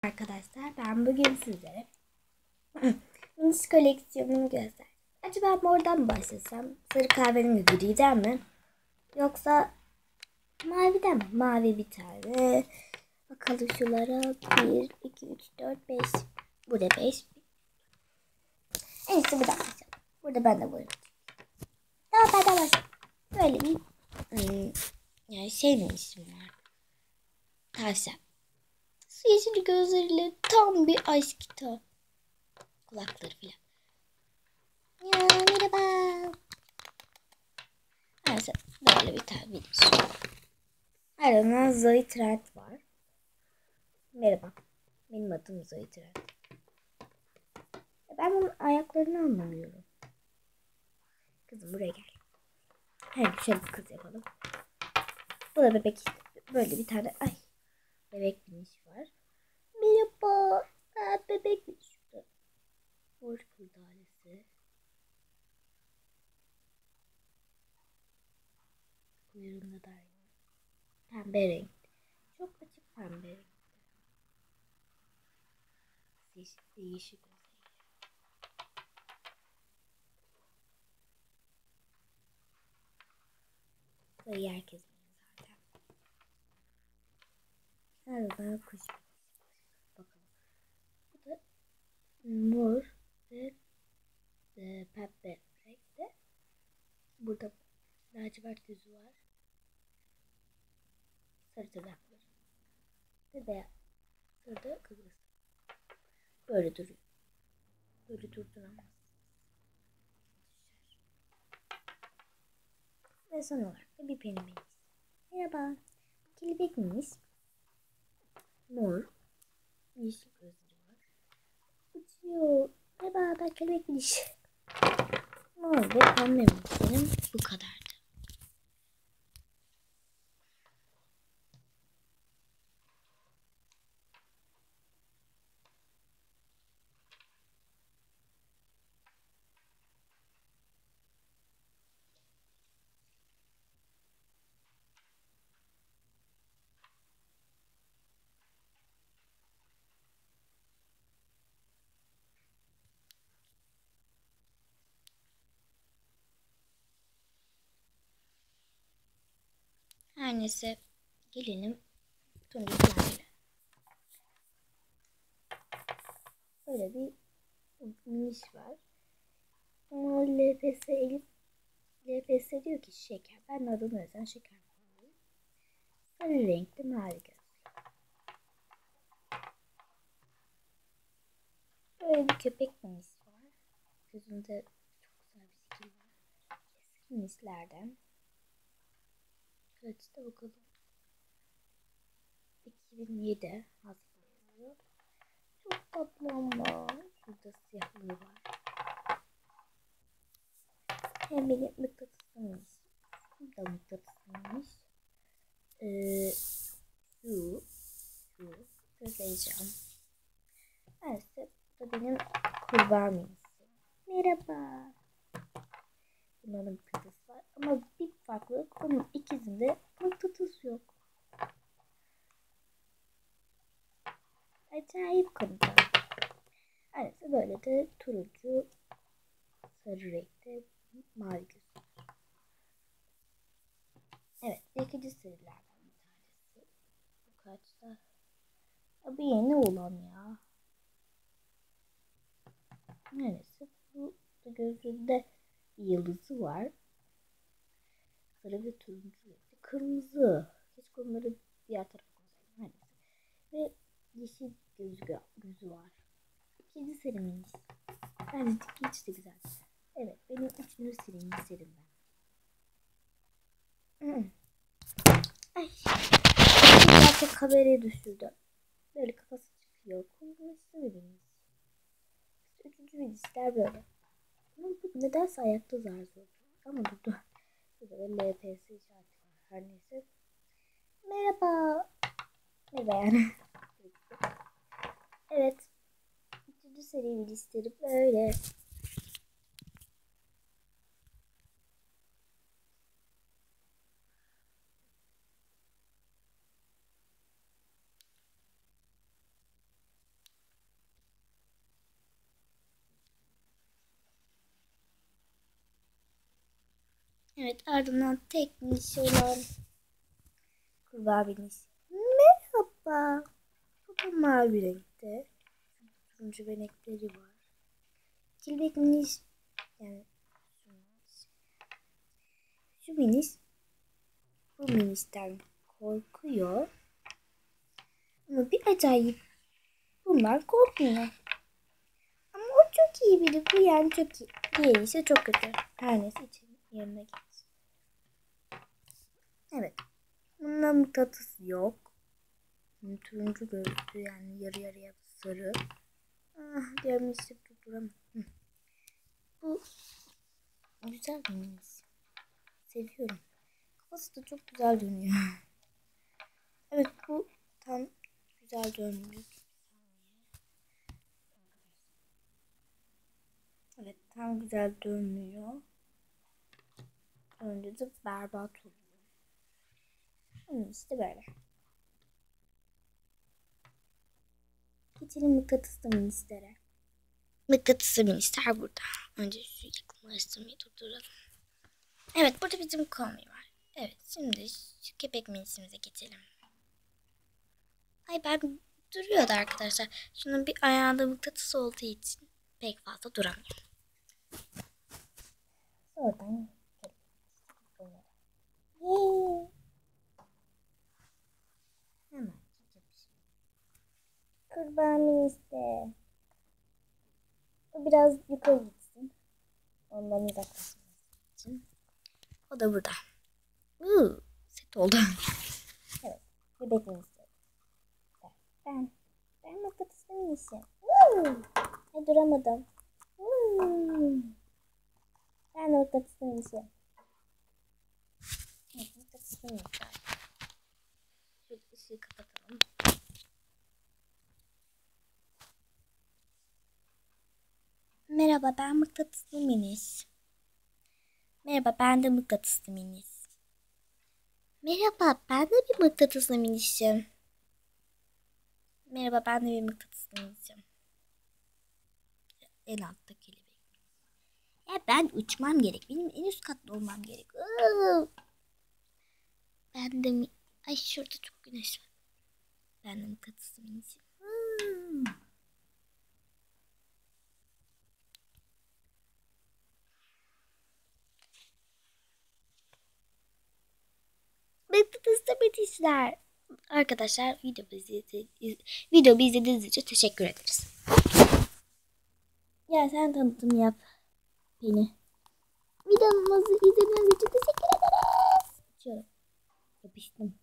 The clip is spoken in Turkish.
Arkadaşlar ben bugün sizlere minis koleksiyonumu göstereceğim. Acaba mordan mı başlasam? Sarı kahverengi griden mi? Yoksa maviden mi? Mavi bir tane. Bakalım şulara. 1, 2, 3, 4, 5. Burada 5. En iyisi buradan başlayalım. Burada ben de varım. Tamam ben de başlayalım. Böyle bir yani şey demiştim var. Tavşan. Su yeşil gözleriyle tam bir aşk kitap. Kulakları filan. Ya merhaba. Neyse böyle bir tane video. Aradan Zoe Trent var. Merhaba. Benim adım Zoe Trent. Ben bunun ayaklarını anlamıyorum. Kızım buraya gel. Hadi şöyle bir kız yapalım. Bu da bebek işte. Böyle bir tane bebek biniş var. Merhaba. Bebek biniş şurada. Boş kurdalesi. Kuyruğunda da pembe renk. Çok açık pembe renk. Değişik özelliği. Böyle herkes zaten. Nerede kuş? Bakalım. Bu da mor ve pembe renkte. Burada lacivert yüzü var. Sarı tırnakları. Ve beyaz. Burada kıbrıs. Böyle duruyor. Böyle durduramaz. Ve son olarak da bir penimiz. Merhaba. Kelebek miyiz? Mor. Yeşil gözleri var. Uçuyor. Merhaba ben kelebek miyiz? Mor ve pembe benim bu kadar. Her neyse gelelim turuncularla. Böyle bir miniş var. Ama LPS diyor ki şeker. Ben adını özen şeker koyuyorum. Sarı renkli mavi göz. Böyle bir köpek minisi var. Gözünde çok güzel bir şekil var. Eski minislerden. Kaçta bakalım. 2007 hazırlanıyor. Çok tatlı ama. Şurada siyahlığı var. Hem benim mıknatısıymış. Bu da mıknatısıymış. Şu söyleyeceğim. Neyse bu da benim kurbağa minisi. Merhaba. Bunların mıknatısı var ama bir farklılık bunun ikisinde mıknatıs yok. Acayip konular. Neyse böyle de turuncu sarı renkte mavi göz. Evet, ikinci serilerden bir tanesi. Bu kaçta? Bu yeni olan ya. Neyse, bu da gözünde yıldızı var. Sarı ve turuncu renkli. Kırmızı. Keşke onları diğer tarafa koysaydım. Neyse. Ve yeşil gözü var. İkinci serimiz. Bence hiç de güzel. Evet, benim üçüncü serimden. Ay. Gerçek kamerayı düşürdü. Böyle kafası çıkıyor. Komünist birimiz. Üçüncü bilgisayar böyle. Ama bu nedense ayakta zar zor. Ama durdu. Burada da LPS işareti var. Her neyse. Merhaba. Merhaba yani. Evet. Üçüncü seri bilgisayarı böyle. Evet, ardından tek minisi olan kurbağa binisi. Merhaba. Bu da mavi renkte. Turuncu benekleri var. Kelebek minis, yani şu minis bu ministen korkuyor. Ama bir acayip bunlar korkmuyor. Ama o çok iyi biri. Bu yani çok iyi. Diğeri ise çok kötü. Her neyse için yerine geç. Evet. Bundan mıknatıs yok. Turuncu gözlü, yani yarı yarıya sarı. Ah, diğer minisi durduramam. Bu güzel bir minis. Seviyorum. Kafası da çok güzel dönüyor. Evet, bu tam güzel dönmüyor. Evet, tam güzel dönmüyor. Önce de berbat oluyor. İşte böyle. Geçelim mıknatıslı ministere. Mıknatıslı minister burada. Önce şu yakınlaştırmayı durduralım. Evet, burada bizim komi var. Evet, şimdi şu köpek minisimize geçelim. Ay, ben duruyordu arkadaşlar. Şunun bir ayağında mıknatıs olduğu için pek fazla duramıyor. Oradan hemen kurbağa ministe. O biraz yukarı gitsin. Ondan uzaklaşması için. O da burada. Set oldu. Evet. Bebek minisi. Ben mıknatıslı minisi. Ay, duramadım. Ben mıknatıslı minisi. Evet, mıknatıslı minisi. Şöyle ışığı kapatalım. Merhaba, ben mıknatıslı minis. Merhaba, ben de mıknatıslı minis. Merhaba, ben de bir mıknatıslı minisim. Merhaba, ben de bir mıknatıslı minisim. En altta kelebek. Ya ben uçmam gerek. Benim en üst katta olmam gerek. Ben de mi? Ay, şurada çok güneş var. Ben de mıknatıslı minisim. Mıknatıslı minisler. Arkadaşlar, videomu izlediğiniz için teşekkür ederiz. Ya sen tanıtım yap beni. Videomuzu izlediğiniz için teşekkür ederiz. Açıyorum. Yapıştım.